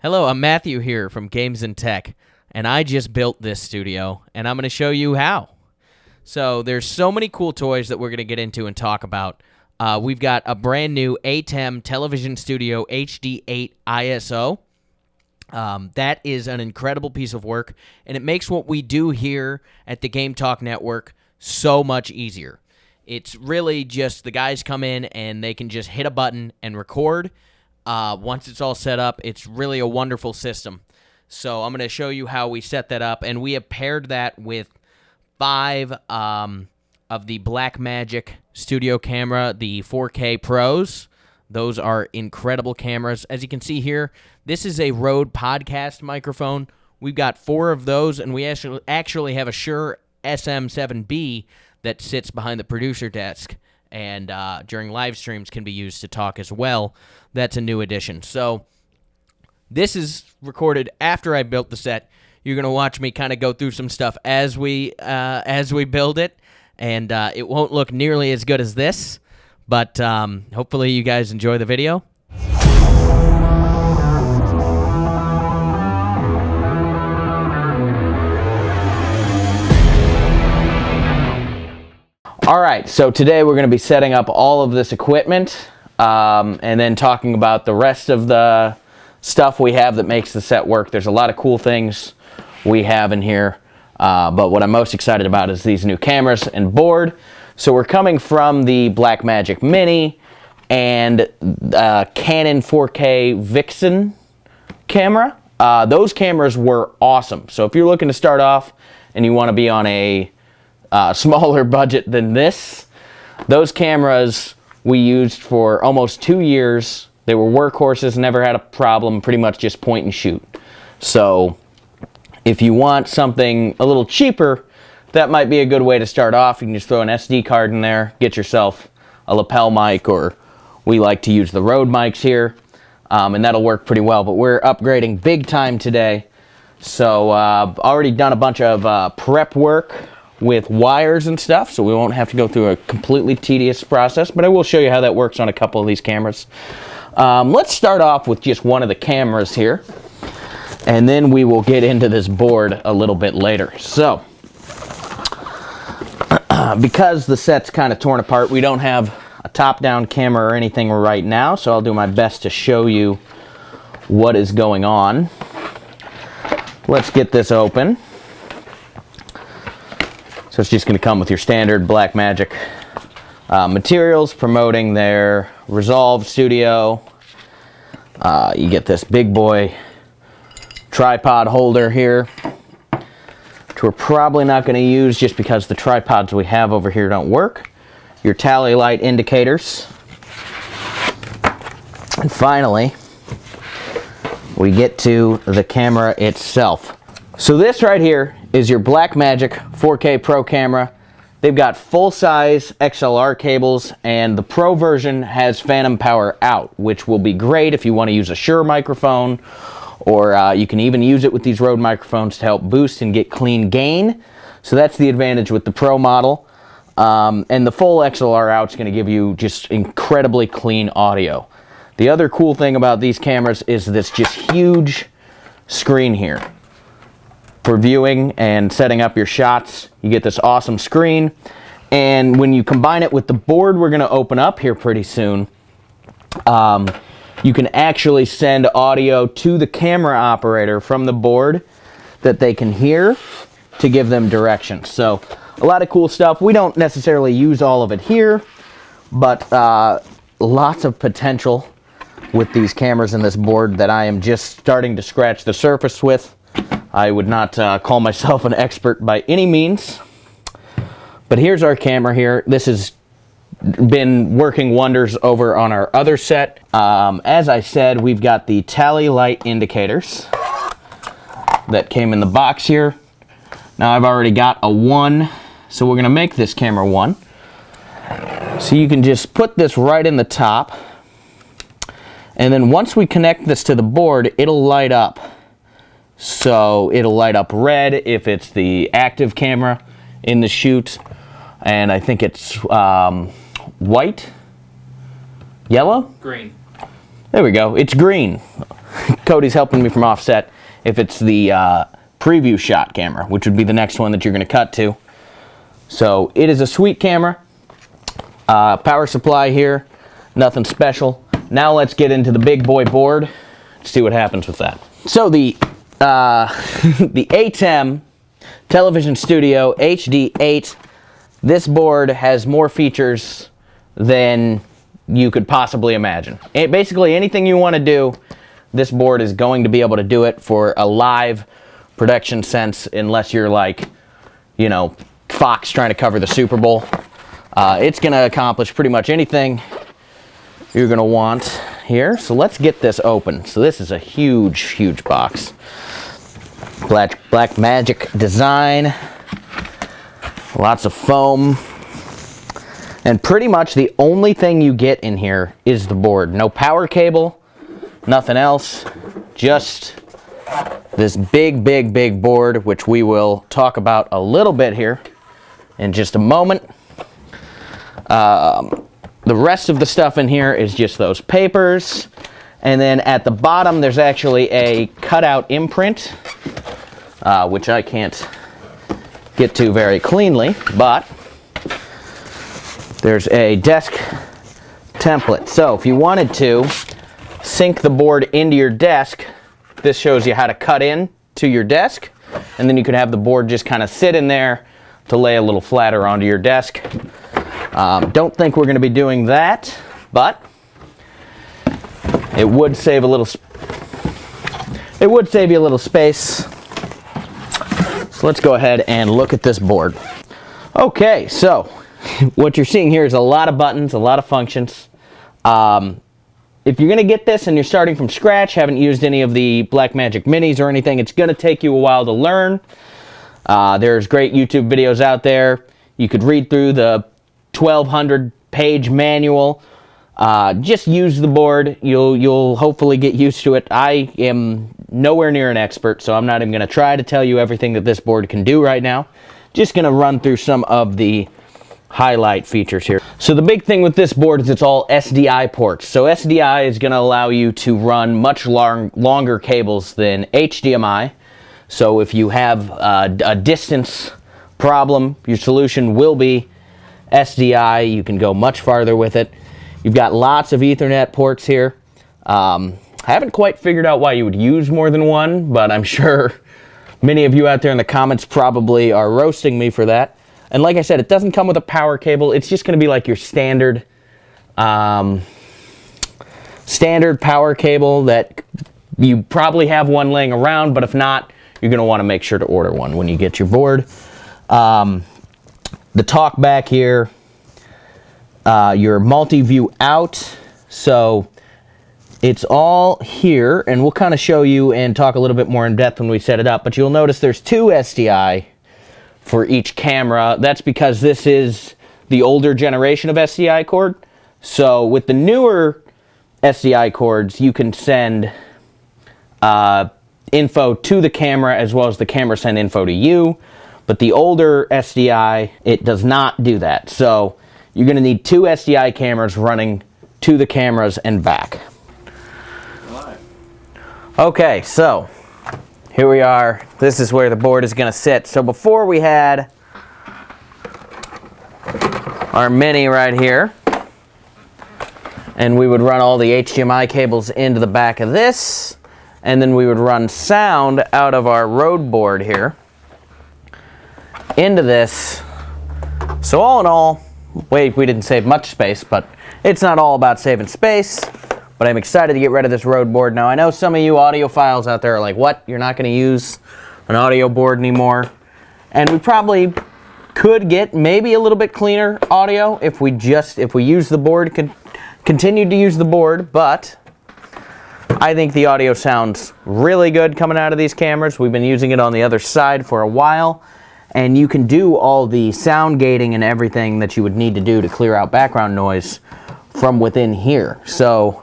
Hello, I'm Matthew here from Games and Tech, and I just built this studio, and I'm going to show you how. So there's so many cool toys that we're going to get into and talk about. We've got a brand new ATEM Television Studio HD8 ISO. That is an incredible piece of work, and it makes what we do here at the Game Talk Network so much easier. It's really just the guys come in and they can just hit a button and record. Once it's all set up, it's really a wonderful system. So I'm going to show you how we set that up, and we have paired that with 5 of the Blackmagic Studio camera, the 4K Pros. Those are incredible cameras. As you can see here, this is a Rode podcast microphone. We've got 4 of those, and we actually have a Shure SM7B that sits behind the producer desk, and during live streams can be used to talk as well. That's a new addition. So this is recorded after I built the set. You're going to watch me kind of go through some stuff as we build it, and it won't look nearly as good as this, but hopefully you guys enjoy the video. All right, so today we're going to be setting up all of this equipment and then talking about the rest of the stuff we have that makes the set work. There's a lot of cool things we have in here, but what I'm most excited about is these new cameras and board. So we're coming from the Blackmagic Mini and Canon 4K Vixen camera. Those cameras were awesome. So if you're looking to start off and you want to be on a smaller budget than this, those cameras we used for almost 2 years. They were workhorses, never had a problem, pretty much just point and shoot. So if you want something a little cheaper, that might be a good way to start off. You can just throw an SD card in there, get yourself a lapel mic, or we like to use the Rode mics here, and that'll work pretty well. But we're upgrading big time today. So already done a bunch of prep work with wires and stuff, so we won't have to go through a completely tedious process, but I will show you how that works on a couple of these cameras. Let's start off with just one of the cameras here, and then we will get into this board a little bit later. So, because the set's kind of torn apart, we don't have a top-down camera or anything right now, so I'll do my best to show you what is going on. Let's get this open. So it's just going to come with your standard Blackmagic materials promoting their Resolve Studio. You get this big boy tripod holder here, which we're probably not going to use just because the tripods we have over here don't work. Your tally light indicators. And finally, we get to the camera itself. So this right here is your Blackmagic 4K Pro camera. They've got full-size XLR cables, and the Pro version has phantom power out, which will be great if you want to use a Shure microphone, or you can even use it with these Rode microphones to help boost and get clean gain. So that's the advantage with the Pro model. And the full XLR out is going to give you just incredibly clean audio. The other cool thing about these cameras is this just huge screen here. For viewing and setting up your shots, you get this awesome screen. And when you combine it with the board we're going to open up here pretty soon, you can actually send audio to the camera operator from the board that they can hear to give them directions. So a lot of cool stuff. We don't necessarily use all of it here, but lots of potential with these cameras and this board that I am just starting to scratch the surface with. I would not call myself an expert by any means, but here's our camera here. This has been working wonders over on our other set. As I said, we've got the tally light indicators that came in the box here. Now I've already got a 1, so we're going to make this camera 1. So you can just put this right in the top, and then once we connect this to the board, it'll light up. So it'll light up red if it's the active camera in the shoot, and I think it's white, yellow? Green. There we go, it's green. Cody's helping me from offset, if it's the preview shot camera, which would be the next one that you're going to cut to. So it is a sweet camera. Power supply here, nothing special. Now let's get into the big boy board, see what happens with that. So the the ATEM Television Studio HD8, this board has more features than you could possibly imagine. Basically anything you want to do, this board is going to be able to do it for a live production sense, unless you're like, you know, Fox trying to cover the Super Bowl. It's going to accomplish pretty much anything you're going to want here. So let's get this open. So this is a huge, huge box. Blackmagic design. Lots of foam. And pretty much the only thing you get in here is the board. No power cable, nothing else. Just this big, big, big board, which we will talk about a little bit here in just a moment. The rest of the stuff in here is just those papers. And then at the bottom, there's actually a cutout imprint, which I can't get to very cleanly, but there's a desk template. So if you wanted to sync the board into your desk, this shows you how to cut in to your desk, and then you could have the board just kind of sit in there to lay a little flatter onto your desk. Don't think we're going to be doing that, but it would save a little. It would save you a little space. So let's go ahead and look at this board. Okay, so what you're seeing here is a lot of buttons, a lot of functions. If you're going to get this and you're starting from scratch, haven't used any of the Blackmagic Minis or anything, it's going to take you a while to learn. There's great YouTube videos out there. You could read through the 1,200 page manual. Just use the board. You'll hopefully get used to it. I am nowhere near an expert, so I'm not even going to try to tell you everything that this board can do right now. Just going to run through some of the highlight features here. So the big thing with this board is it's all SDI ports. So SDI is going to allow you to run much longer cables than HDMI. So if you have a distance problem, your solution will be SDI. You can go much farther with it. You've got lots of Ethernet ports here. I haven't quite figured out why you would use more than one, but I'm sure many of you out there in the comments probably are roasting me for that. And like I said, it doesn't come with a power cable. It's just going to be like your standard power cable that you probably have one laying around, but if not, you're going to want to make sure to order one when you get your board. The talk back here, your multi-view out. So it's all here, and we'll kind of show you and talk a little bit more in depth when we set it up. But you'll notice there's two SDI for each camera. That's because this is the older generation of SDI cord. So with the newer SDI cords, you can send info to the camera as well as the camera send info to you. But the older SDI, it does not do that. So you're going to need two SDI cameras running to the cameras and back. Okay, so here we are. This is where the board is going to sit. So before we had our Mini right here, and we would run all the HDMI cables into the back of this, and then we would run sound out of our Rode board here into this. So all in all, we didn't save much space, but it's not all about saving space. But I'm excited to get rid of this Rode board. Now I know some of you audiophiles out there are like, what? You're not going to use an audio board anymore? And we probably could get maybe a little bit cleaner audio if we use the board, continue to use the board, but I think the audio sounds really good coming out of these cameras. We've been using it on the other side for a while, and you can do all the sound gating and everything that you would need to do to clear out background noise from within here. So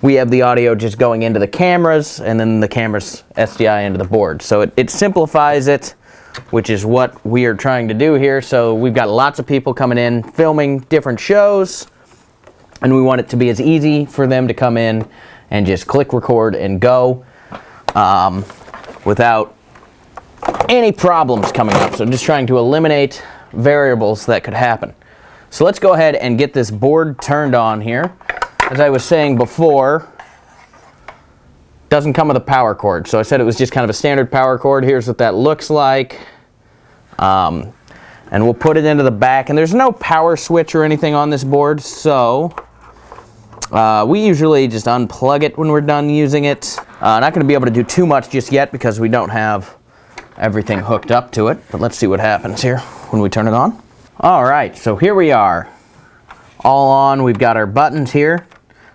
we have the audio just going into the cameras, and then the cameras SDI into the board. So it simplifies it, which is what we are trying to do here. So we've got lots of people coming in, filming different shows, and we want it to be as easy for them to come in and just click record and go without any problems coming up. So just trying to eliminate variables that could happen. So let's go ahead and get this board turned on here. As I was saying before, doesn't come with a power cord. So I said it was just kind of a standard power cord. Here's what that looks like. And we'll put it into the back. And there's no power switch or anything on this board, so we usually just unplug it when we're done using it. Not going to be able to do too much just yet because we don't have everything hooked up to it. But let's see what happens here when we turn it on. All right, so here we are. All on. We've got our buttons here.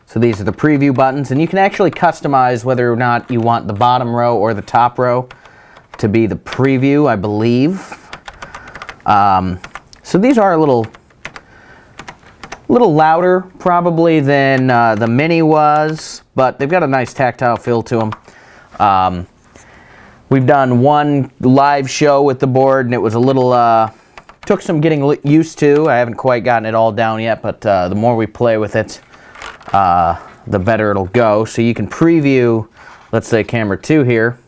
So these are the preview buttons, and you can actually customize whether or not you want the bottom row or the top row to be the preview, I believe. So these are a little louder probably than the Mini was, but they've got a nice tactile feel to them. We've done one live show with the board, and it was a little, took some getting used to. I haven't quite gotten it all down yet, but the more we play with it, the better it'll go. So you can preview, let's say camera 2 here,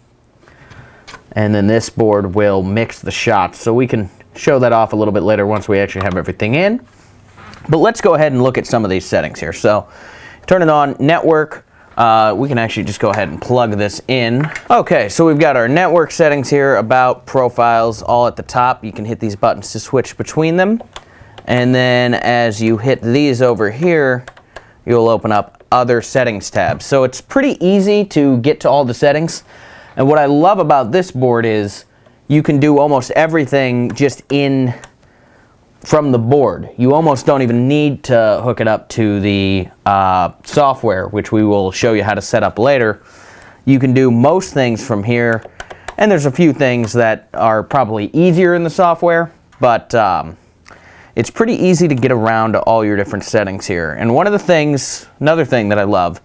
and then this board will mix the shots. So we can show that off a little bit later once we actually have everything in. But let's go ahead and look at some of these settings here. So turn it on, network. We can actually just go ahead and plug this in. Okay, so we've got our network settings here, about, profiles, all at the top. You can hit these buttons to switch between them. And then as you hit these over here, you'll open up other settings tabs. So it's pretty easy to get to all the settings. And what I love about this board is you can do almost everything just from the board. You almost don't even need to hook it up to the software, which we will show you how to set up later. You can do most things from here, and there's a few things that are probably easier in the software, but it's pretty easy to get around to all your different settings here. And one of the things, another thing that I love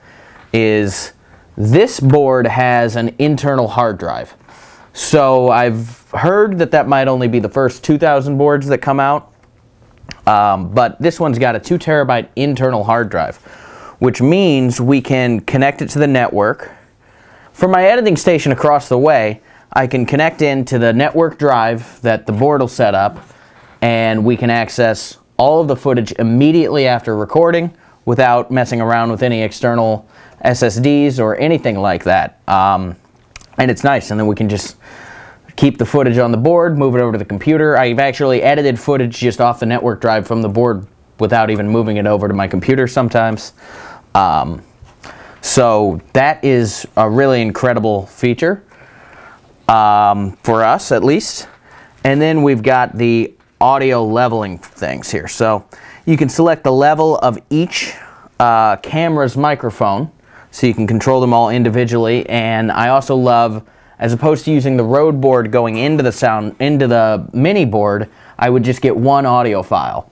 is this board has an internal hard drive. So I've heard that that might only be the first 2,000 boards that come out. But this one's got a 2 terabyte internal hard drive, which means we can connect it to the network. For my editing station across the way, I can connect into the network drive that the board will set up, and we can access all of the footage immediately after recording without messing around with any external SSDs or anything like that. And it's nice, and then we can just keep the footage on the board, move it over to the computer. I've actually edited footage just off the network drive from the board without even moving it over to my computer sometimes. So that is a really incredible feature, for us at least. And then we've got the audio leveling things here. So you can select the level of each camera's microphone, so you can control them all individually. And I also love, as opposed to using the Rode board going into the Mini board, I would just get one audio file.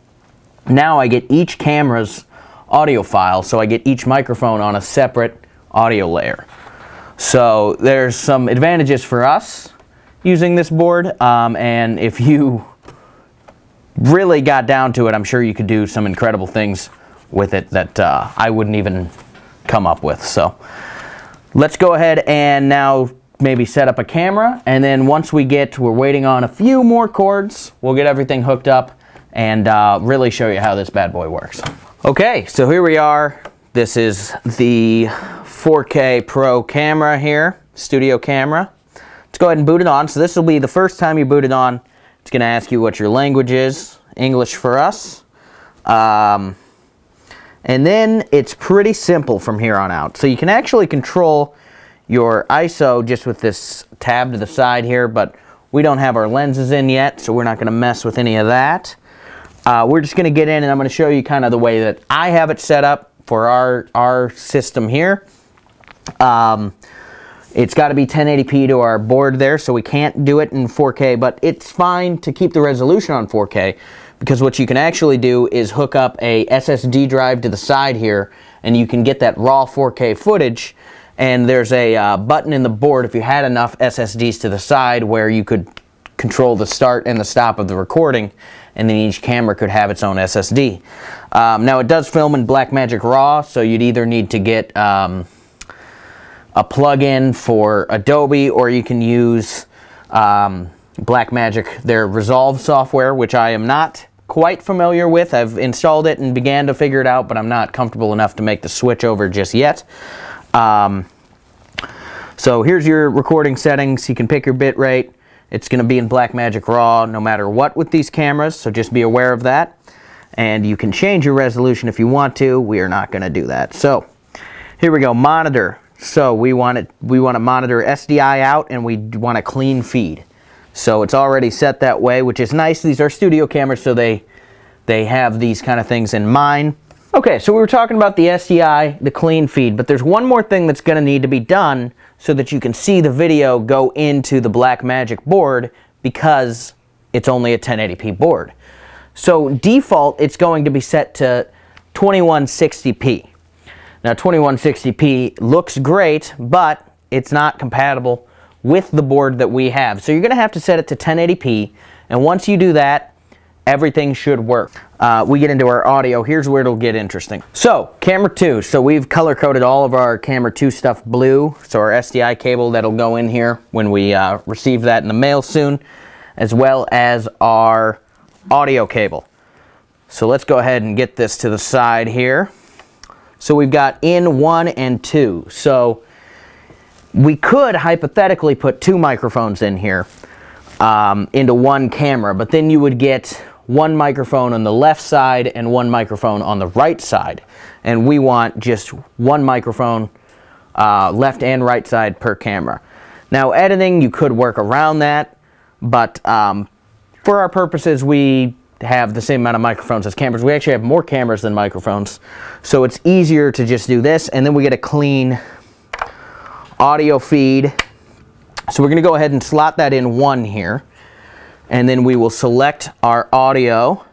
Now I get each camera's audio file, so I get each microphone on a separate audio layer. So there's some advantages for us using this board, and if you really got down to it, I'm sure you could do some incredible things with it that I wouldn't even come up with. So let's go ahead and now maybe set up a camera, and then once we're waiting on a few more cords, we'll get everything hooked up and really show you how this bad boy works. Okay, so here we are. This is the 4K Pro camera here, studio camera. Let's go ahead and boot it on. So this will be the first time you boot it on. It's going to ask you what your language is. English for us. And then it's pretty simple from here on out. So you can actually control your ISO just with this tab to the side here, but we don't have our lenses in yet, so we're not going to mess with any of that. We're just going to get in, and I'm going to show you kind of the way that I have it set up for our system here. It's got to be 1080p to our board there, so we can't do it in 4K, but it's fine to keep the resolution on 4K, because what you can actually do is hook up a SSD drive to the side here, and you can get that raw 4K footage. And there's a button in the board, if you had enough SSDs to the side, where you could control the start and the stop of the recording, and then each camera could have its own SSD. Now it does film in Blackmagic RAW, so you'd either need to get a plugin for Adobe, or you can use Blackmagic, their Resolve software, which I am not quite familiar with. I've installed it and began to figure it out, but I'm not comfortable enough to make the switch over just yet. So here's your recording settings. You can pick your bit rate. It's going to be in Blackmagic Raw no matter what with these cameras, so just be aware of that. And you can change your resolution if you want to. We are not going to do that. So here we go, monitor. So we want to monitor SDI out, and we want a clean feed. So it's already set that way, which is nice. These are studio cameras, so they have these kind of things in mind. Okay, so we were talking about the SDI, the clean feed, but there's one more thing that's going to need to be done so that you can see the video go into the Blackmagic board, because it's only a 1080p board. So default, it's going to be set to 2160p. Now 2160p looks great, but it's not compatible with the board that we have. So you're going to have to set it to 1080p, and once you do that, everything should work. We get into our audio. Here's where it'll get interesting. So camera 2. So we've color coded all of our camera 2 stuff blue. So our SDI cable that'll go in here when we receive that in the mail soon, as well as our audio cable. So let's go ahead and get this to the side here. So we've got in 1 and 2. So we could hypothetically put 2 microphones in here into one camera, but then you would get 1 microphone on the left side and 1 microphone on the right side. And we want just 1 microphone left and right side per camera. Now editing, you could work around that, but for our purposes, we have the same amount of microphones as cameras. We actually have more cameras than microphones, so it's easier to just do this, and then we get a clean audio feed. So we're going to go ahead and slot that in 1 here, and then we will select our audio.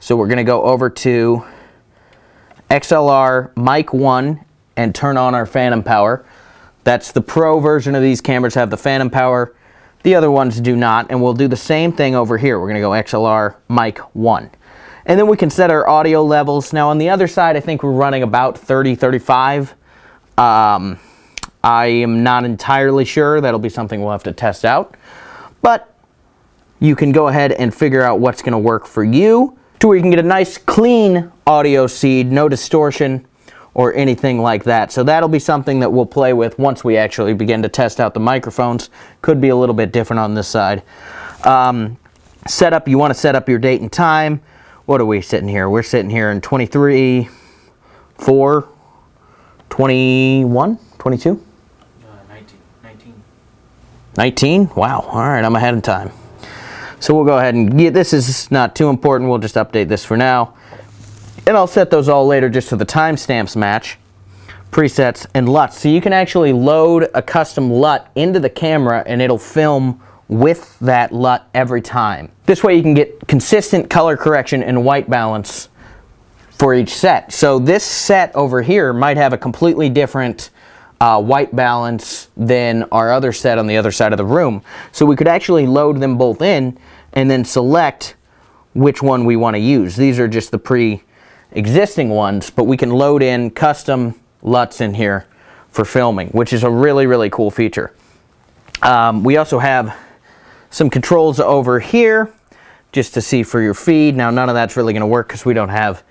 So we're going to go over to XLR mic 1 and turn on our phantom power. That's the pro version of these cameras, have the phantom power. The other ones do not, and we'll do the same thing over here. We're going to go XLR mic 1. And then we can set our audio levels. Now on the other side, I think we're running about 30, 35. I am not entirely sure. That'll be something we'll have to test out. But you can go ahead and figure out what's going to work for you, to where you can get a nice clean audio seed, no distortion or anything like that. So that'll be something that we'll play with once we actually begin to test out the microphones. Could be a little bit different on this side. Setup, you want to set up your date and time. What are we sitting here? We're sitting here in 23, 4, 21, 22? 19? Wow, all right, I'm ahead of time. So we'll go ahead and get, this is not too important, we'll just update this for now. And I'll set those all later just so the timestamps match. Presets and LUTs. So you can actually load a custom LUT into the camera and it'll film with that LUT every time. This way you can get consistent color correction and white balance for each set. So this set over here might have a completely different white balance than our other set on the other side of the room. So we could actually load them both in and then select which one we want to use. These are just the pre-existing ones, but we can load in custom LUTs in here for filming, which is a really, really cool feature. We also have some controls over here just to see for your feed. Now none of that's really going to work because we don't have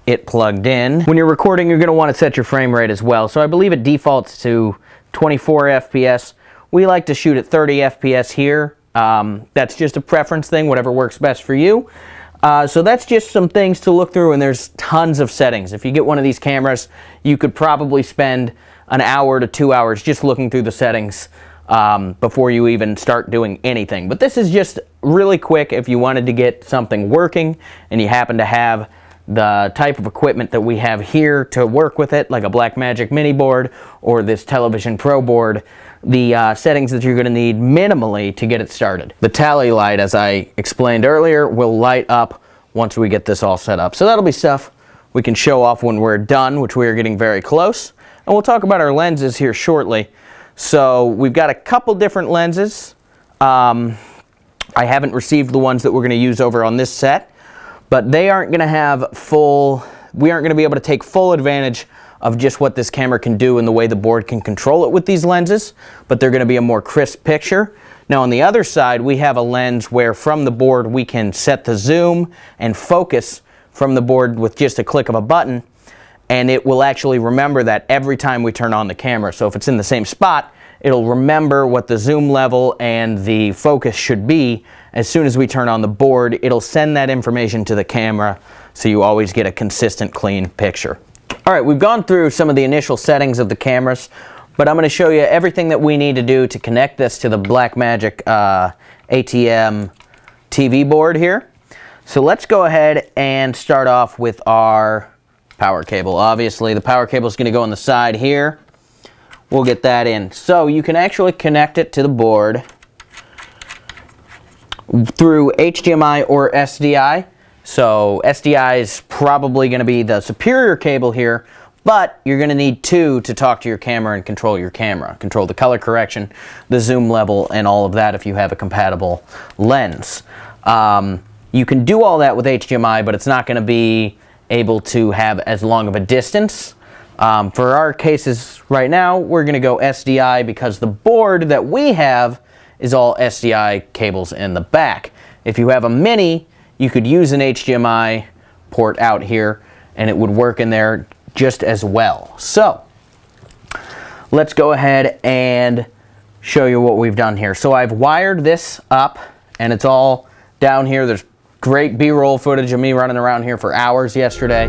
it plugged in. When you're recording, you're going to want to set your frame rate as well. So I believe it defaults to 24 FPS. We like to shoot at 30 FPS here. That's just a preference thing, whatever works best for you. So that's just some things to look through, and there's tons of settings. If you get one of these cameras, you could probably spend an hour to 2 hours just looking through the settings before you even start doing anything. But this is just really quick if you wanted to get something working and you happen to have the type of equipment that we have here to work with it, like a Blackmagic mini board or this Television Pro board. The settings that you're going to need minimally to get it started. The tally light, as I explained earlier, will light up once we get this all set up. So that'll be stuff we can show off when we're done, which we are getting very close. And we'll talk about our lenses here shortly. So we've got a couple different lenses. I haven't received the ones that we're going to use over on this set, but they aren't going to have we aren't going to be able to take full advantage of just what this camera can do and the way the board can control it with these lenses, but they're going to be a more crisp picture. Now on the other side, we have a lens where from the board we can set the zoom and focus from the board with just a click of a button, and it will actually remember that every time we turn on the camera. So if it's in the same spot, it'll remember what the zoom level and the focus should be. As soon as we turn on the board, it'll send that information to the camera, so you always get a consistent, clean picture. All right, we've gone through some of the initial settings of the cameras, but I'm going to show you everything that we need to do to connect this to the Blackmagic ATEM TV board here. So let's go ahead and start off with our power cable. Obviously, the power cable is going to go on the side here. We'll get that in. So you can actually connect it to the board through HDMI or SDI. So SDI is probably going to be the superior cable here, but you're going to need two to talk to your camera and control your camera. Control the color correction, the zoom level, and all of that if you have a compatible lens. You can do all that with HDMI, but it's not going to be able to have as long of a distance. For our cases right now, we're going to go SDI because the board that we have is all SDI cables in the back. If you have a mini, you could use an HDMI port out here and it would work in there just as well. So let's go ahead and show you what we've done here. So I've wired this up and it's all down here. There's great B-roll footage of me running around here for hours yesterday.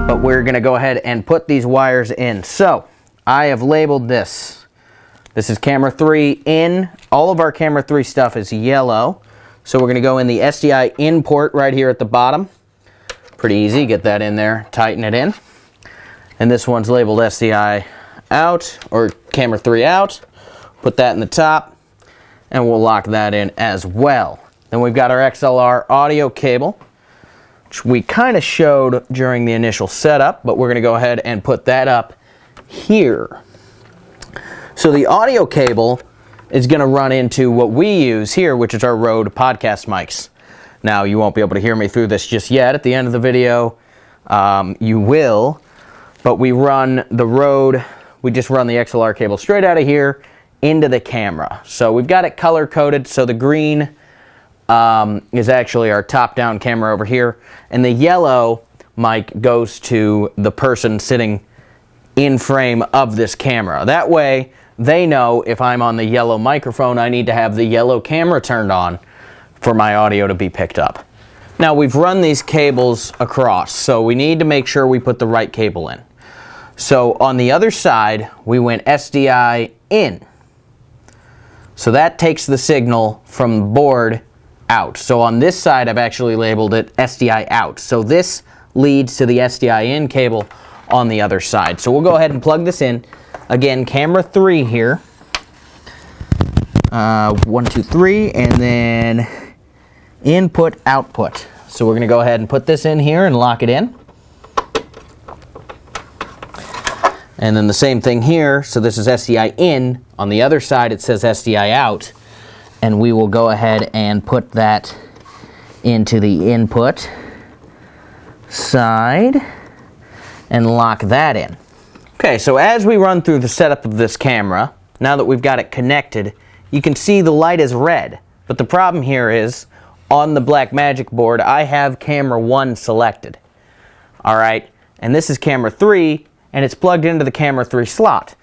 But we're going to go ahead and put these wires in. So I have labeled this. This is camera 3 in. All of our camera 3 stuff is yellow. So we're going to go in the SDI in port right here at the bottom. Pretty easy. Get that in there, tighten it in. And this one's labeled SDI out, or camera 3 out. Put that in the top, and we'll lock that in as well. Then we've got our XLR audio cable, which we kind of showed during the initial setup, but we're going to go ahead and put that up here. So the audio cable is going to run into what we use here, which is our Rode podcast mics. Now, you won't be able to hear me through this just yet. At the end of the video, you will. But we run the Rode, we just run the XLR cable straight out of here into the camera. So we've got it color coded, so the green is actually our top-down camera over here, and the yellow mic goes to the person sitting in frame of this camera. That way, they know if I'm on the yellow microphone, I need to have the yellow camera turned on for my audio to be picked up. Now, we've run these cables across, so we need to make sure we put the right cable in. So on the other side, we went SDI in. So that takes the signal from the board out. So on this side, I've actually labeled it SDI out. So this leads to the SDI in cable on the other side. So we'll go ahead and plug this in. Again, camera 3 here. 1, 2, 3, and then input, output. So we're going to go ahead and put this in here and lock it in. And then the same thing here. So this is SDI in. On the other side, it says SDI out. And we will go ahead and put that into the input side and lock that in. Okay, so as we run through the setup of this camera, now that we've got it connected, you can see the light is red. But the problem here is, on the Blackmagic board, I have camera 1 selected. All right, and this is camera 3, and it's plugged into the camera 3 slot.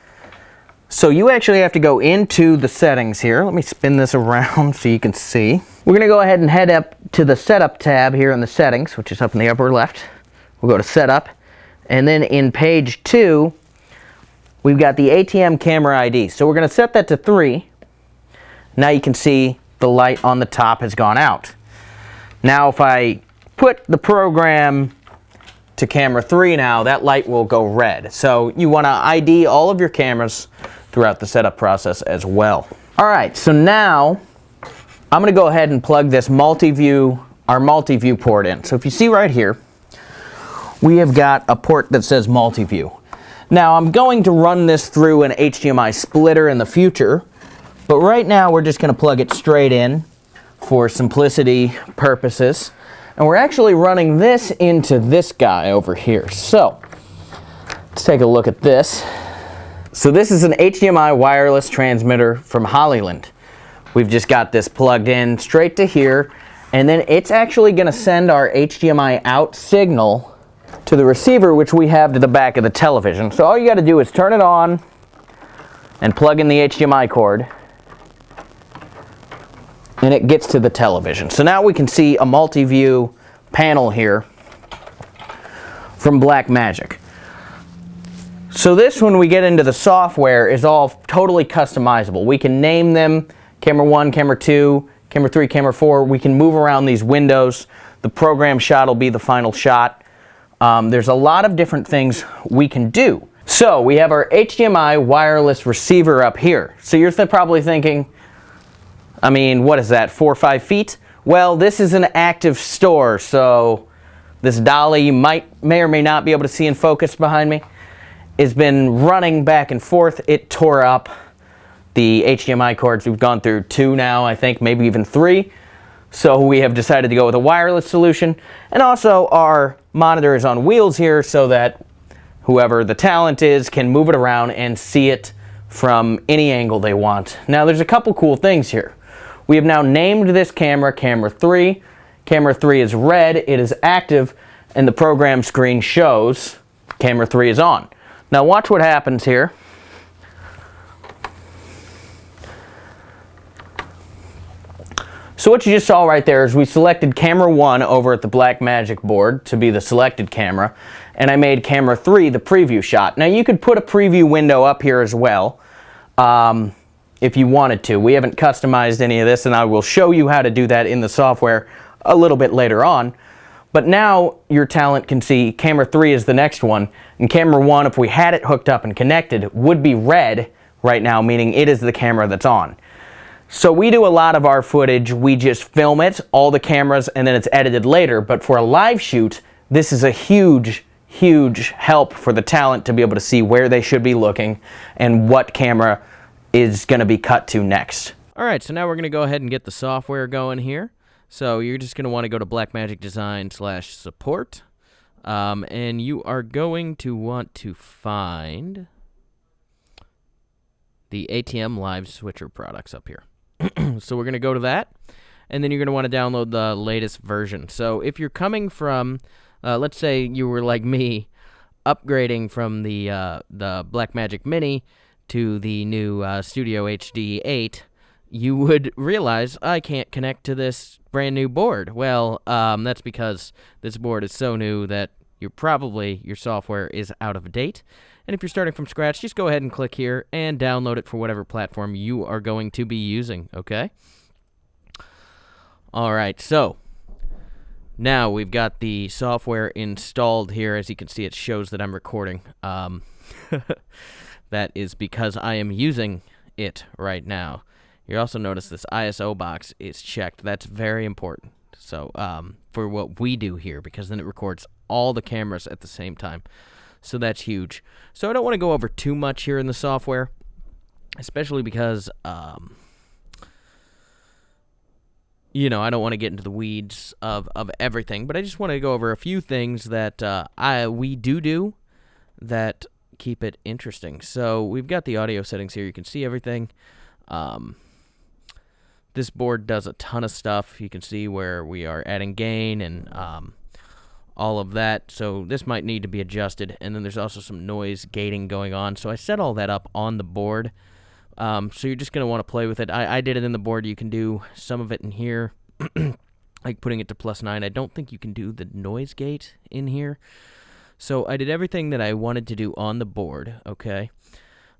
So you actually have to go into the settings here. Let me spin this around so you can see. We're going to go ahead and head up to the setup tab here in the settings, which is up in the upper left. We'll go to setup, and then in page 2, we've got the ATEM camera ID. So we're going to set that to 3. Now you can see the light on the top has gone out. Now if I put the program to camera 3 now, that light will go red. So you want to ID all of your cameras throughout the setup process as well. All right, so now I'm going to go ahead and plug this our multi-view port in. So if you see right here, we have got a port that says multi-view. Now I'm going to run this through an HDMI splitter in the future, But right now we're just going to plug it straight in for simplicity purposes. And we're actually running this into this guy over here. So let's take a look at this. So this is an HDMI wireless transmitter from Hollyland. We've just got this plugged in straight to here, and then it's actually going to send our HDMI out signal to the receiver, which we have to the back of the television. So all you got to do is turn it on and plug in the HDMI cord, and it gets to the television. So now we can see a multi-view panel here from Blackmagic. So this, when we get into the software, is all totally customizable. We can name them camera 1, camera 2, camera 3, camera 4. We can move around these windows. The program shot will be the final shot. There's a lot of different things we can do. So we have our HDMI wireless receiver up here. So you're probably thinking, I mean, what is that, 4 or 5 feet? Well, this is an active store, so this dolly you may or may not be able to see in focus behind me has been running back and forth. It tore up the HDMI cords. We've gone through 2 now, I think, maybe even 3. So we have decided to go with a wireless solution. And also our monitor is on wheels here so that whoever the talent is can move it around and see it from any angle they want. Now there's a couple cool things here. We have now named this camera Camera 3. Camera 3 is red, it is active, and the program screen shows Camera 3 is on. Now watch what happens here. So what you just saw right there is we selected camera 1 over at the Blackmagic board to be the selected camera, and I made camera 3 the preview shot. Now you could put a preview window up here as well if you wanted to. We haven't customized any of this, and I will show you how to do that in the software a little bit later on. But now your talent can see camera 3 is the next one, and camera 1, if we had it hooked up and connected, would be red right now, meaning it is the camera that's on. So we do a lot of our footage, we just film it, all the cameras, and then it's edited later. But for a live shoot, this is a huge, huge help for the talent to be able to see where they should be looking and what camera is going to be cut to next. Alright, so now we're going to go ahead and get the software going here. So you're just going to want to go to Blackmagic Design/support, and you are going to want to find the ATM Live Switcher products up here. So we're going to go to that, and then you're going to want to download the latest version. So if you're coming from, let's say you were like me, upgrading from the Blackmagic Mini to the new Studio HD 8, you would realize I can't connect to this brand new board. Well, that's because this board is so new that your software is out of date. And if you're starting from scratch, just go ahead and click here and download it for whatever platform you are going to be using, okay? Alright, so now we've got the software installed here. As you can see, it shows that I'm recording. That is because I am using it right now. You also notice this ISO box is checked. That's very important. So for what we do here, because then it records all the cameras at the same time. So that's huge. So I don't want to go over too much here in the software, especially because, you know, I don't want to get into the weeds of everything, but I just want to go over a few things that we do that keep it interesting. So we've got the audio settings here. You can see everything. This board does a ton of stuff. You can see where we are adding gain and all of that. So this might need to be adjusted. And then there's also some noise gating going on. So I set all that up on the board. So you're just going to want to play with it. I did it in the board. You can do some of it in here, like putting it to +9. I don't think you can do the noise gate in here. So I did everything that I wanted to do on the board, okay?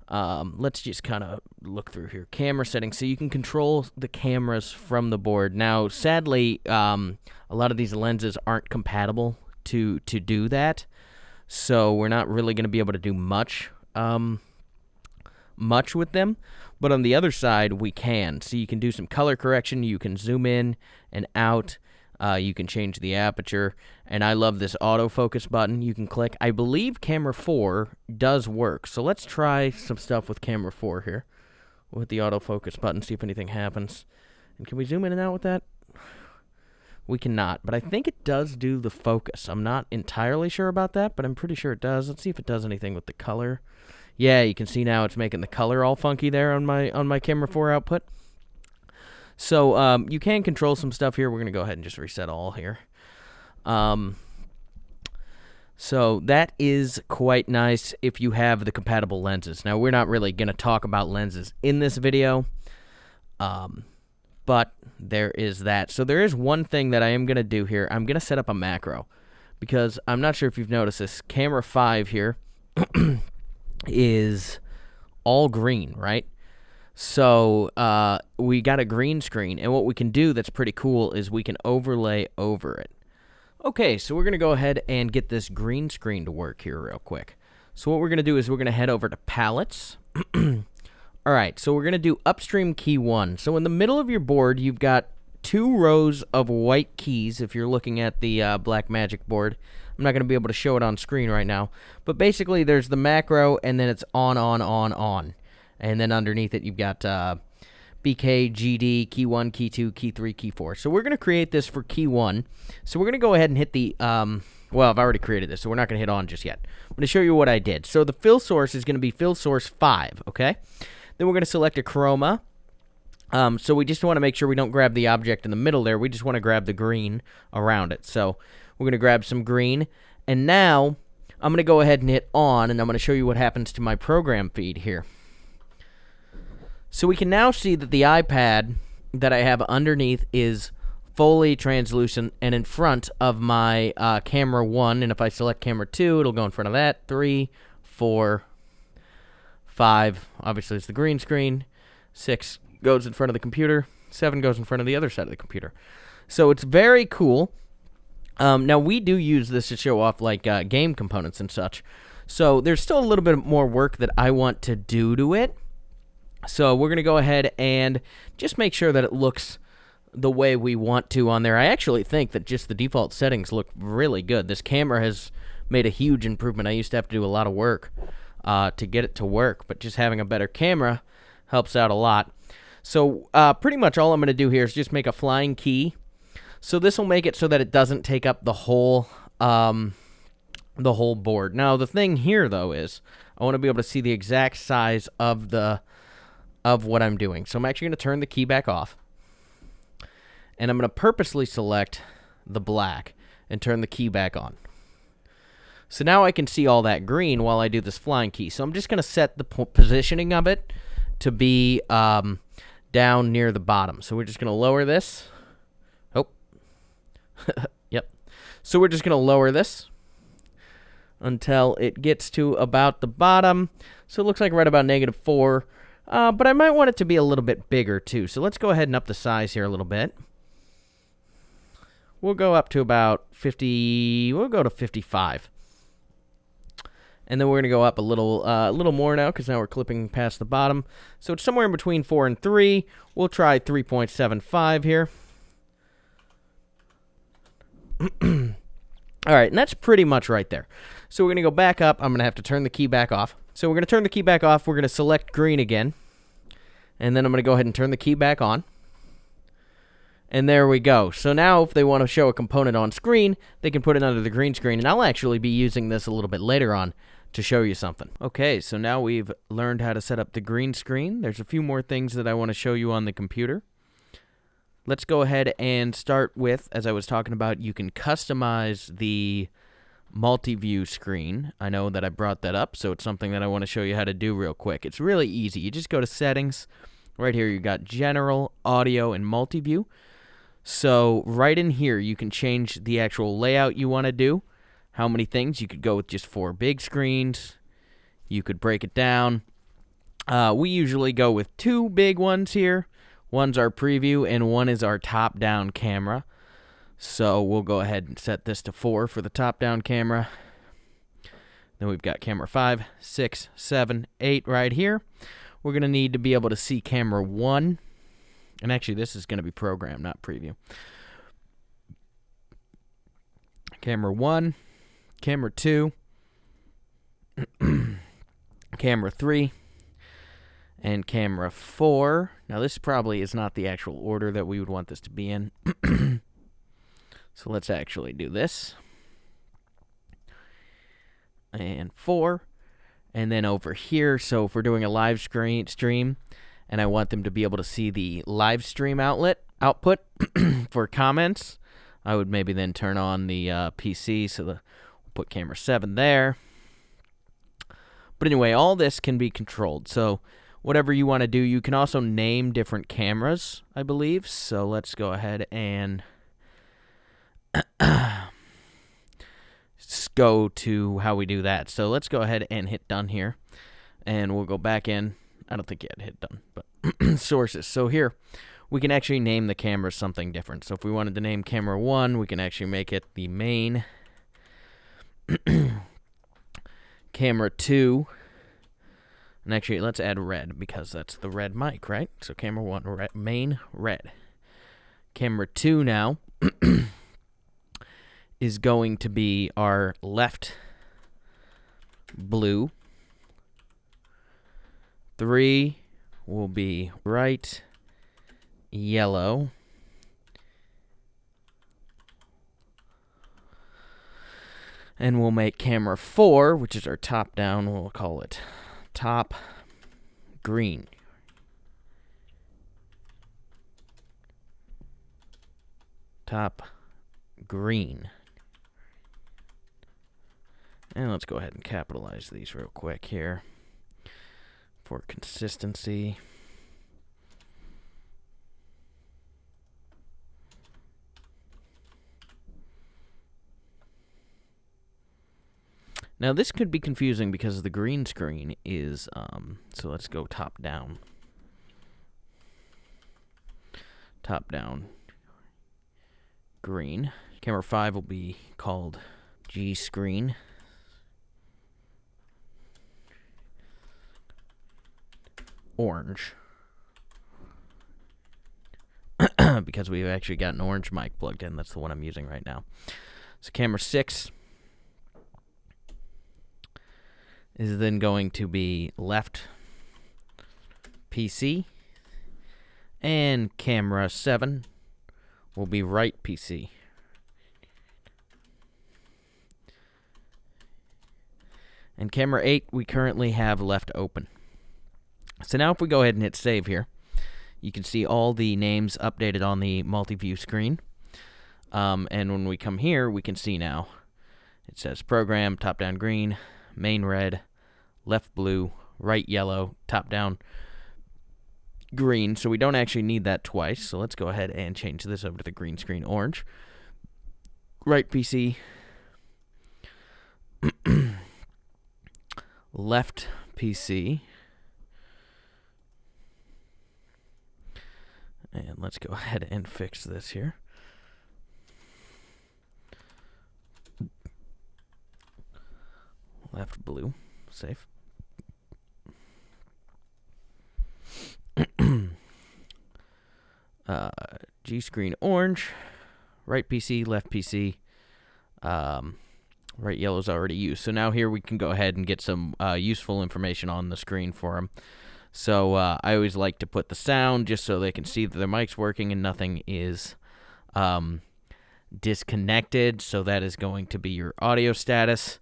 Let's just kind of look through here. Camera settings. So you can control the cameras from the board. Now, sadly, a lot of these lenses aren't compatible to do that. So we're not really going to be able to do much with them. But on the other side, we can. So you can do some color correction. You can zoom in and out. You can change the aperture. And I love this autofocus button. You can click. I believe camera 4 does work. So let's try some stuff with camera 4 here. We'll hit the autofocus button, see if anything happens. And can we zoom in and out with that? We cannot, but I think it does do the focus. I'm not entirely sure about that, but I'm pretty sure it does. Let's see if it does anything with the color. Yeah, you can see now it's making the color all funky there on my camera 4 output. So you can control some stuff here. We're going to go ahead and just reset all here. So that is quite nice if you have the compatible lenses. Now, we're not really going to talk about lenses in this video, but there is that. So there is one thing that I am going to do here. I'm going to set up a macro because I'm not sure if you've noticed this. Camera 5 here is all green, right? So we got a green screen, and what we can do that's pretty cool is we can overlay over it. Okay, so we're going to go ahead and get this green screen to work here real quick. So what we're going to do is we're going to head over to Palettes. All right, so we're going to do Upstream Key 1. So in the middle of your board, you've got 2 rows of white keys if you're looking at the Blackmagic board. I'm not going to be able to show it on screen right now. But basically, there's the macro, and then it's on. And then underneath it, you've got BK, GD, Key 1, Key 2, Key 3, Key 4. So we're going to create this for Key 1. So we're going to go ahead and hit the, well, I've already created this, so we're not going to hit on just yet. I'm going to show you what I did. So the fill source is going to be fill source 5, okay? Then we're going to select a chroma. So we just want to make sure we don't grab the object in the middle there. We just want to grab the green around it. So we're going to grab some green. And now I'm going to go ahead and hit on, and I'm going to show you what happens to my program feed here. So we can now see that the iPad that I have underneath is fully translucent and in front of my camera 1. And if I select camera 2, it'll go in front of that. 3, 4, 5. Obviously, it's the green screen. 6 goes in front of the computer. 7 goes in front of the other side of the computer. So it's very cool. Now, we do use this to show off like game components and such. So there's still a little bit more work that I want to do to it. So we're going to go ahead and just make sure that it looks the way we want to on there. I actually think that just the default settings look really good. This camera has made a huge improvement. I used to have to do a lot of work to get it to work, but just having a better camera helps out a lot. So pretty much all I'm going to do here is just make a flying key. So this will make it so that it doesn't take up the whole board. Now the thing here though is I want to be able to see the exact size of what I'm doing. So I'm actually going to turn the key back off. And I'm going to purposely select the black and turn the key back on. So now I can see all that green while I do this flying key. So I'm just going to set the positioning of it to be down near the bottom. So we're just going to lower this. Oh. Yep. So we're just going to lower this until it gets to about the bottom. So it looks like right about -4. But I might want it to be a little bit bigger, too. So let's go ahead and up the size here a little bit. We'll go up to about 50. We'll go to 55. And then we're going to go up a little more now because now we're clipping past the bottom. So it's somewhere in between 4 and 3. We'll try 3.75 here. All right, and that's pretty much right there. So we're going to go back up. I'm going to have to turn the key back off. So we're going to turn the key back off. We're going to select green again. And then I'm going to go ahead and turn the key back on. And there we go. So now if they want to show a component on screen, they can put it under the green screen. And I'll actually be using this a little bit later on to show you something. Okay, so now we've learned how to set up the green screen. There's a few more things that I want to show you on the computer. Let's go ahead and start with, as I was talking about, you can customize the multi-view screen. I know that I brought that up, so it's something that I want to show you how to do real quick. It's really easy. You just go to Settings. Right here, you got General, Audio, and Multi-View. So right in here, you can change the actual layout you want to do. How many things? You could go with just 4 big screens. You could break it down. We usually go with 2 big ones here. One's our preview, and one is our top-down camera. So we'll go ahead and set this to 4 for the top-down camera. Then we've got camera 5, 6, 7, 8 right here. We're going to need to be able to see camera 1. And actually, this is going to be program, not preview. Camera 1, camera 2, camera 3, And camera 4. Now this probably is not the actual order that we would want this to be in. So let's actually do this. And 4. And then over here, so if we're doing a live stream, and I want them to be able to see the live stream output for comments, I would maybe then turn on the PC, so we'll put camera 7 there. But anyway, all this can be controlled. So whatever you want to do, you can also name different cameras, I believe. So let's go ahead and go to how we do that. So let's go ahead and hit done here. And we'll go back in. I don't think yet hit done, but sources. So here, we can actually name the camera something different. So if we wanted to name camera 1, we can actually make it the main. Camera 2. And actually, let's add red, because that's the red mic, right? So camera 1, main, red. Camera 2 now is going to be our left blue. 3 will be right yellow. And we'll make camera 4, which is our top down, we'll call it top green. Top green. And let's go ahead and capitalize these real quick here for consistency. Now this could be confusing because the green screen is, so let's go top down. Top down green. Camera 5 will be called G screen. Orange. Because we've actually got an orange mic plugged in. That's the one I'm using right now. So camera 6 is then going to be left PC. And camera 7 will be right PC. And camera 8 we currently have left open. So now if we go ahead and hit save here, you can see all the names updated on the multi-view screen. And when we come here, we can see now it says program, top down green, main red, left blue, right yellow, top down green. So we don't actually need that twice. So let's go ahead and change this over to the green screen orange. Right PC, left PC. And let's go ahead and fix this here. Left blue, safe. G screen orange, right PC, left PC, right yellow is already used. So now here we can go ahead and get some useful information on the screen for them. So I always like to put the sound just so they can see that their mic's working and nothing is disconnected. So that is going to be your audio status.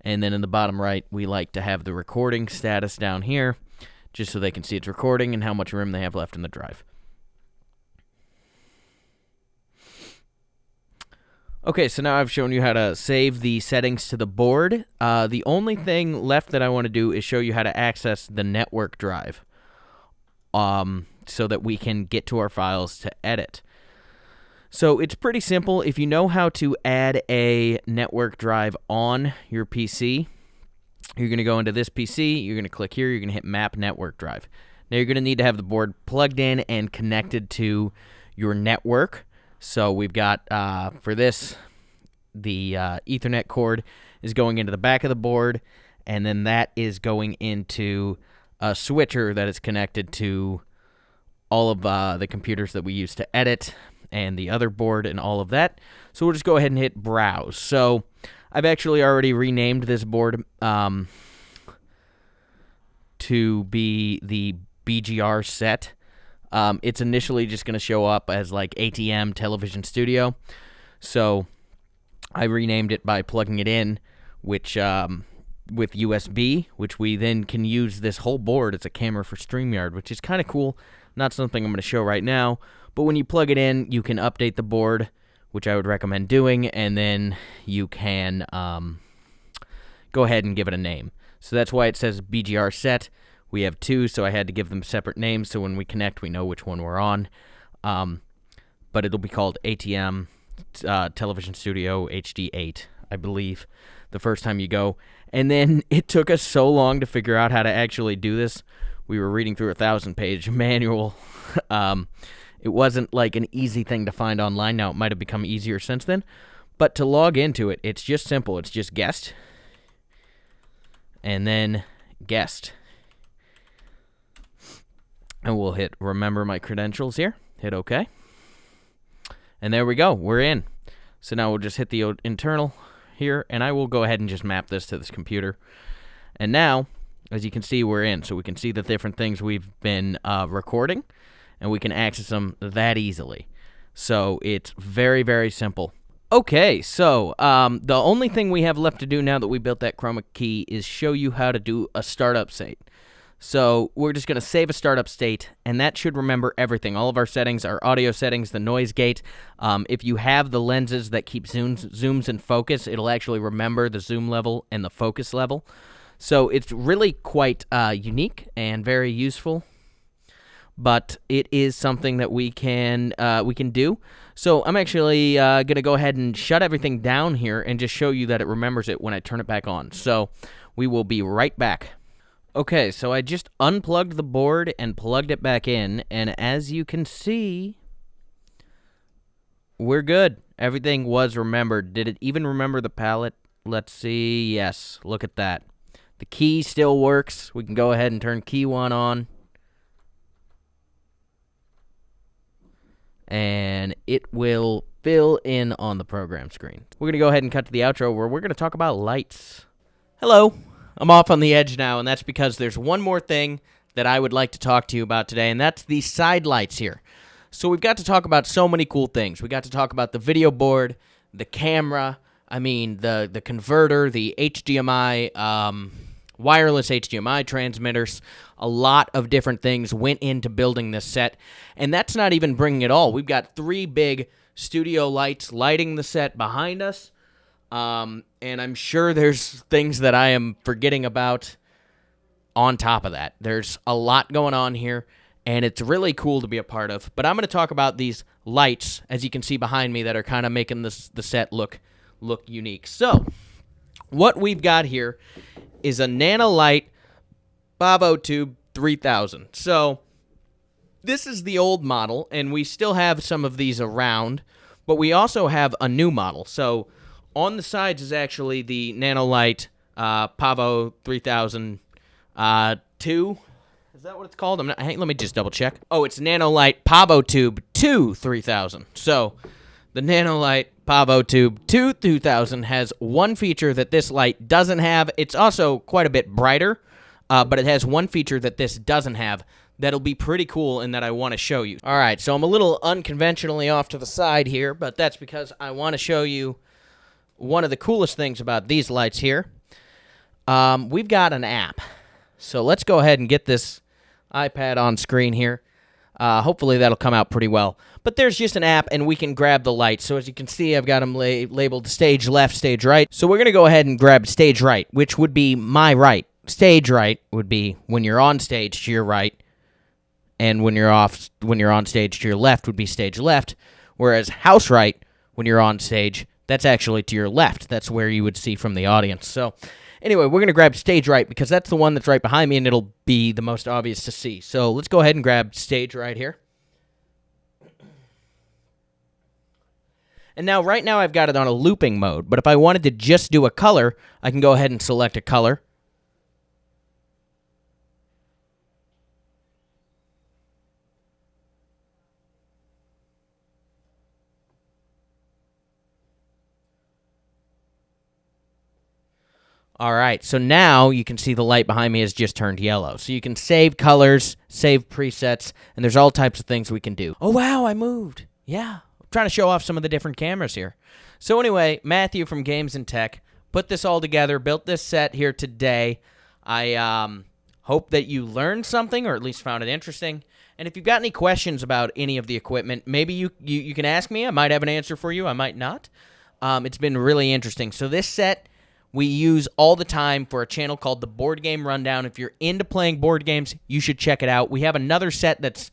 And then in the bottom right, we like to have the recording status down here just so they can see it's recording and how much room they have left in the drive. Okay, so now I've shown you how to save the settings to the board. The only thing left that I want to do is show you how to access the network drive so that we can get to our files to edit. So it's pretty simple. If you know how to add a network drive on your PC, you're going to go into this PC, you're going to click here, you're going to hit Map Network Drive. Now you're going to need to have the board plugged in and connected to your network. So we've got, for this, the Ethernet cord is going into the back of the board, and then that is going into a switcher that is connected to all of the computers that we use to edit, and the other board and all of that. So we'll just go ahead and hit Browse. So I've actually already renamed this board to be the BGR set. It's initially just going to show up as like ATM Television Studio. So I renamed it by plugging it in, which with USB, which we then can use this whole board as a camera for StreamYard, which is kind of cool. Not something I'm going to show right now, but when you plug it in, you can update the board, which I would recommend doing, and then you can go ahead and give it a name. So that's why it says BGR set. We have two, so I had to give them separate names, so when we connect, we know which one we're on. But it'll be called ATM Television Studio HD8, I believe, the first time you go. And then it took us so long to figure out how to actually do this. We were reading through a 1,000-page manual. It wasn't like an easy thing to find online. Now, it might have become easier since then. But to log into it, it's just simple. It's just guest. And then guest. And we'll hit remember my credentials here. Hit OK. And there we go. We're in. So now we'll just hit the internal here. And I will go ahead and just map this to this computer. And now, as you can see, we're in. So we can see the different things we've been recording. And we can access them that easily. So it's very, very simple. Okay, so the only thing we have left to do now that we built that chroma key is show you how to do a startup state. So we're just going to save a startup state, and that should remember everything. All of our settings, our audio settings, the noise gate. If you have the lenses that keep zooms in focus, it'll actually remember the zoom level and the focus level. So it's really quite unique and very useful. But it is something that we can do. So I'm actually going to go ahead and shut everything down here and just show you that it remembers it when I turn it back on. So we will be right back. Okay, so I just unplugged the board and plugged it back in, and as you can see, we're good. Everything was remembered. Did it even remember the palette? Let's see. Yes, look at that. The key still works. We can go ahead and turn key 1 on. And it will fill in on the program screen. We're going to go ahead and cut to the outro where we're going to talk about lights. Hello. I'm off on the edge now, and that's because there's one more thing that I would like to talk to you about today, and that's the side lights here. So we've got to talk about so many cool things. We got to talk about the video board, the camera, the converter, the HDMI, wireless HDMI transmitters. A lot of different things went into building this set, and that's not even bringing it all. We've got 3 big studio lights lighting the set behind us. And I'm sure there's things that I am forgetting about on top of that. There's a lot going on here, and it's really cool to be a part of. But I'm going to talk about these lights, as you can see behind me, that are kind of making the set look unique. So what we've got here is a Nanolite Pavotube 3000. So this is the old model, and we still have some of these around, but we also have a new model. So on the sides is actually the Nanolite Pavo 3000 2. Is that what it's called? Let me just double check. Oh, it's Nanolite Pavotube 2 3000. So the Nanolite Pavotube 2 2000 has one feature that this light doesn't have. It's also quite a bit brighter, but it has one feature that this doesn't have that'll be pretty cool and that I want to show you. All right, so I'm a little unconventionally off to the side here, but that's because I want to show you one of the coolest things about these lights here. We've got an app. So let's go ahead and get this iPad on screen here. Hopefully that'll come out pretty well. But there's just an app, and we can grab the lights. So as you can see, I've got them labeled stage left, stage right. So we're going to go ahead and grab stage right, which would be my right. Stage right would be when you're on stage to your right, and when you're on stage to your left would be stage left. Whereas house right, when you're on stage, that's actually to your left. That's where you would see from the audience. So anyway, we're going to grab stage right because that's the one that's right behind me, and it'll be the most obvious to see. So let's go ahead and grab stage right here. And now, right now, I've got it on a looping mode. But if I wanted to just do a color, I can go ahead and select a color. All right, so now you can see the light behind me has just turned yellow. So you can save colors, save presets, and there's all types of things we can do. Oh, wow, I moved. Yeah, I'm trying to show off some of the different cameras here. So anyway, Matthew from Games and Tech put this all together, built this set here today. I hope that you learned something or at least found it interesting. And if you've got any questions about any of the equipment, maybe you can ask me. I might have an answer for you. I might not. It's been really interesting. So this set we use all the time for a channel called the Board Game Rundown. If you're into playing board games, you should check it out. We have another set that's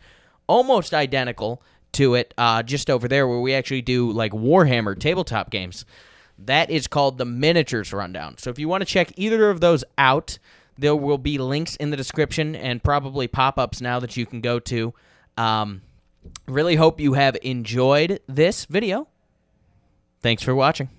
almost identical to it just over there where we actually do like Warhammer tabletop games. That is called the Miniatures Rundown. So if you want to check either of those out, there will be links in the description and probably pop-ups now that you can go to. Really hope you have enjoyed this video. Thanks for watching.